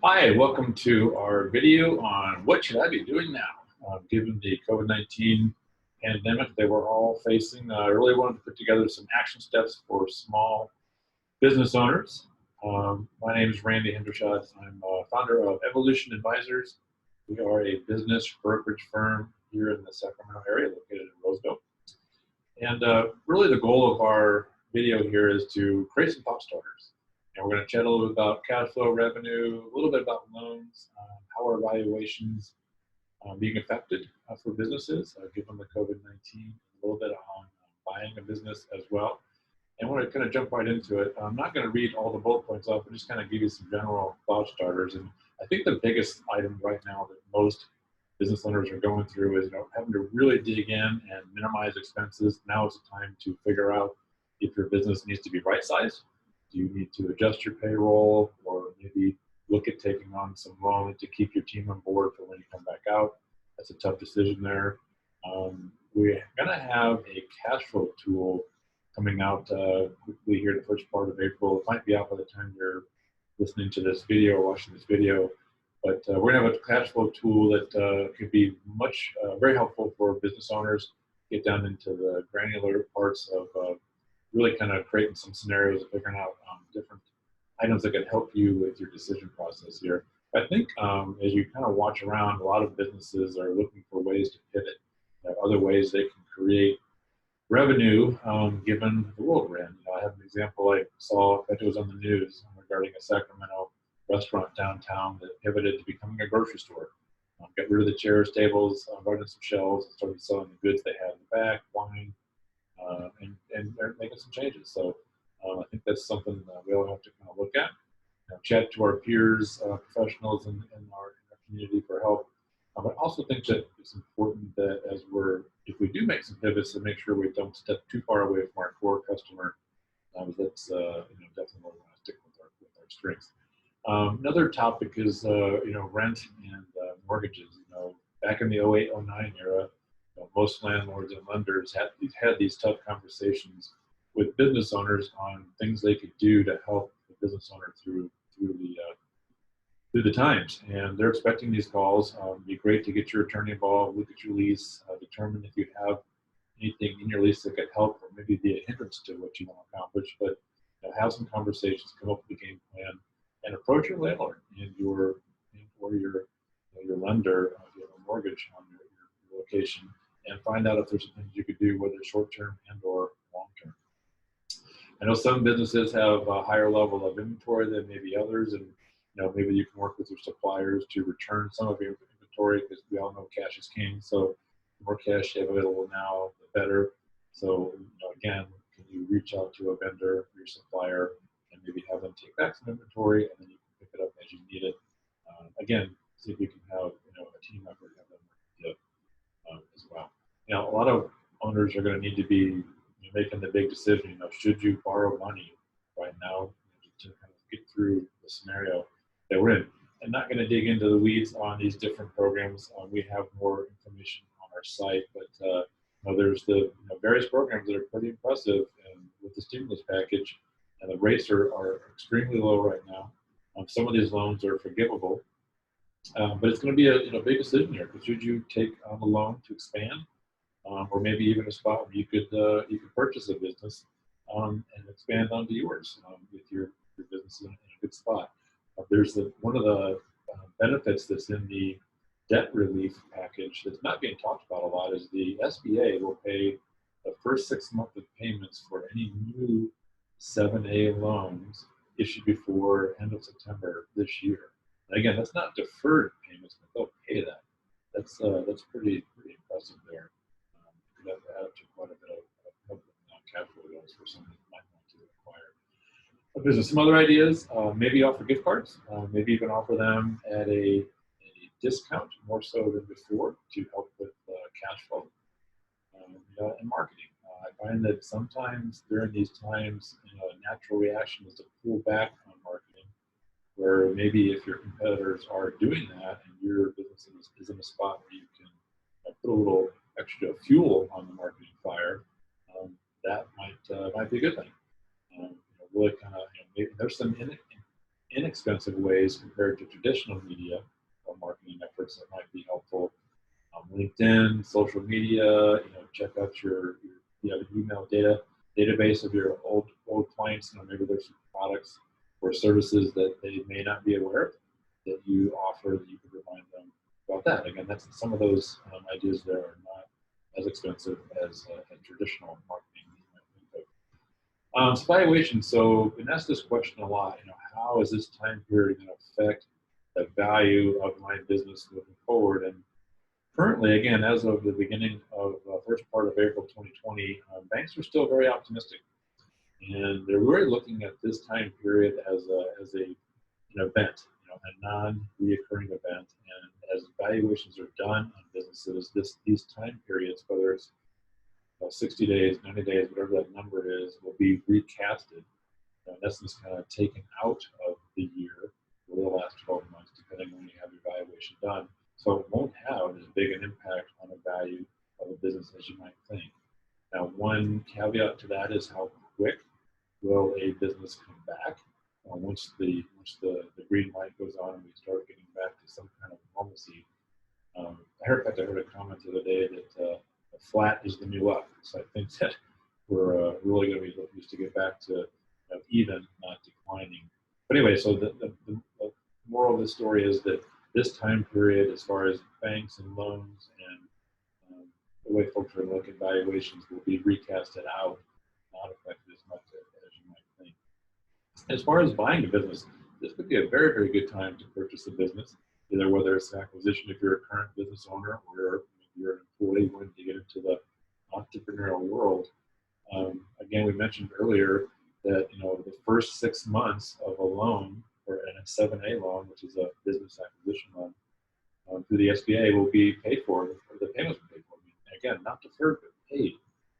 Hi, welcome to our video on what should I be doing now? Given the COVID-19 pandemic that we're all facing, I really wanted to put together some action steps for small business owners. My name is Randy Hendershot. I'm founder of Evolution Advisors. We are a business brokerage firm here in the Sacramento area, located in Roseville. And really the goal of our video here is to create some thought starters. And we're going to chat a little bit about cash flow, revenue, a little bit about loans, how are valuations being affected for businesses given the COVID-19, a little bit on buying a business as well. And we're going to kind of jump right into it. I'm not going to read all the bullet points off, but just kind of give you some general thought starters. And I think the biggest item right now that most business owners are going through is having to really dig in and minimize expenses. Now is the time to figure out if your business needs to be right-sized. Do you need to adjust your payroll, or maybe look at taking on some loan to keep your team on board for when you come back out? That's a tough decision there. We're going to have a cash flow tool coming out quickly here the first part of April. It might be out by the time you're listening to this video or watching this video. But we're going to have a cash flow tool that could be very helpful for business owners, get down into the granular parts of really kind of creating some scenarios and figuring out different items that can help you with your decision process here. I think as you kind of watch around, a lot of businesses are looking for ways to pivot. There are other ways they can create revenue given the world we're in. I have an example I saw, I think it was on the news, regarding a Sacramento restaurant downtown that pivoted to becoming a grocery store. Got rid of the chairs, tables, brought in some shelves, and started selling the goods they had in the back, wine, and they're making some changes. So I think that's something we all have to kind of look at. Chat to our peers, professionals in our community for help. I also think that it's important that if we do make some pivots, to make sure we don't step too far away from our core customer. That's definitely what we want to stick with our strengths. Another topic is rent and mortgages. Back in the 08-09 era, most landlords and lenders had these tough conversations with business owners on things they could do to help the business owner through the times. And they're expecting these calls. It'd be great to get your attorney involved, look at your lease, determine if you have anything in your lease that could help or maybe be a hindrance to what you want to accomplish. But have some conversations, come up with a game plan, and approach your landlord and your lender if you have a mortgage on your location, and find out if there's some things you could do, whether short term and or long term. I know some businesses have a higher level of inventory than maybe others, and maybe you can work with your suppliers to return some of your inventory, because we all know cash is king. So the more cash you have available now, the better. So again, can you reach out to a vendor, your supplier, and maybe have them take back some inventory, and then you can pick it up as you need it. Again, see if you can have a team effort, have them work as well. A lot of owners are going to need to be making the big decision. Should you borrow money right now to kind of get through the scenario that we're in? I'm not going to dig into the weeds on these different programs. We have more information on our site, but there's the various programs that are pretty impressive, and with the stimulus package, and the rates are extremely low right now. Some of these loans are forgivable, but it's going to be a big decision here. Because should you take on a loan to expand, or maybe even a spot where you could purchase a business and expand onto yours with your business in a good spot. There's one of the benefits that's in the debt relief package that's not being talked about a lot is the SBA will pay the first 6 months of payments for any new 7A loans issued before end of September this year. And again, that's not deferred payments, but they'll pay that. That's pretty impressive there. Could add up to quite a bit of cash flow loans for somebody who might want to acquire a business. Some other ideas, maybe offer gift cards, maybe even offer them at a discount more so than before to help with cash flow and marketing. I find that sometimes during these times, a natural reaction is to pull back on marketing, where maybe if your competitors are doing that and your business is in a spot where you can put a little extra fuel on the marketing fire, that might be a good thing. Really kind of maybe there's some inexpensive ways compared to traditional media or marketing efforts that might be helpful. LinkedIn, social media, check out you have an email database of your old clients. Maybe there's some products or services that they may not be aware of that you offer that you could remind them about that. Again, that's some of those ideas there are not as expensive as traditional marketing. Valuation. So been asked this question a lot. How is this time period going to affect the value of my business moving forward? And currently, again, as of the beginning of first part of April 2020, banks are still very optimistic, and they're really looking at this time period as an event, a non-reoccurring event. And as valuations are done on businesses, these time periods, whether it's 60 days, 90 days, whatever that number is, will be recasted. In essence, kind of taken out of the year for the last 12 months, depending on when you have your valuation done. So it won't have as big an impact on the value of a business as you might think. Now, one caveat to that is how quick will a business come back once the green light goes on and we start getting back to some kind of normalcy. I heard a comment the other day that flat is the new up. So I think that we're really going to be looking to get back to even, not declining. But anyway, so the moral of the story is that this time period, as far as banks and loans and the way folks are looking at valuations, will be recasted out, not affected as much as you might think. As far as buying a business, this would be a very, very good time to purchase a business, either whether it's an acquisition if you're a current business owner or you're an employee wanting to get into the entrepreneurial world. Again, we mentioned earlier that the first 6 months of a loan or a 7A loan, which is a business acquisition loan through the SBA, will be paid for, or the payments will be paid for. Again, not deferred, but paid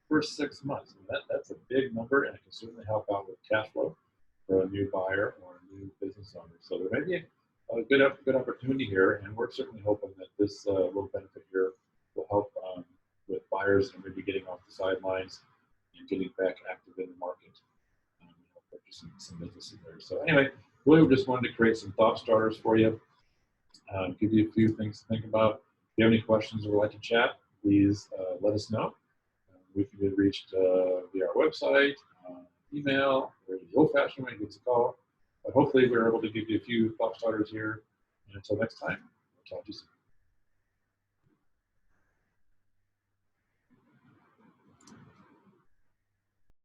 first 6 months. And that's a big number, and it can certainly help out with cash flow for a new buyer or a new business owner. So there may be a good opportunity here, and we're certainly hoping that this little benefit here will help with buyers and maybe getting off the sidelines and getting back active in the market, purchasing some businesses there. So anyway, really just wanted to create some thought starters for you, give you a few things to think about. If you have any questions or would like to chat, please let us know. We can be reached via our website, email, or the old-fashioned way, give us a call. But hopefully we're able to give you a few thought starters here. And until next time, we'll talk to you soon.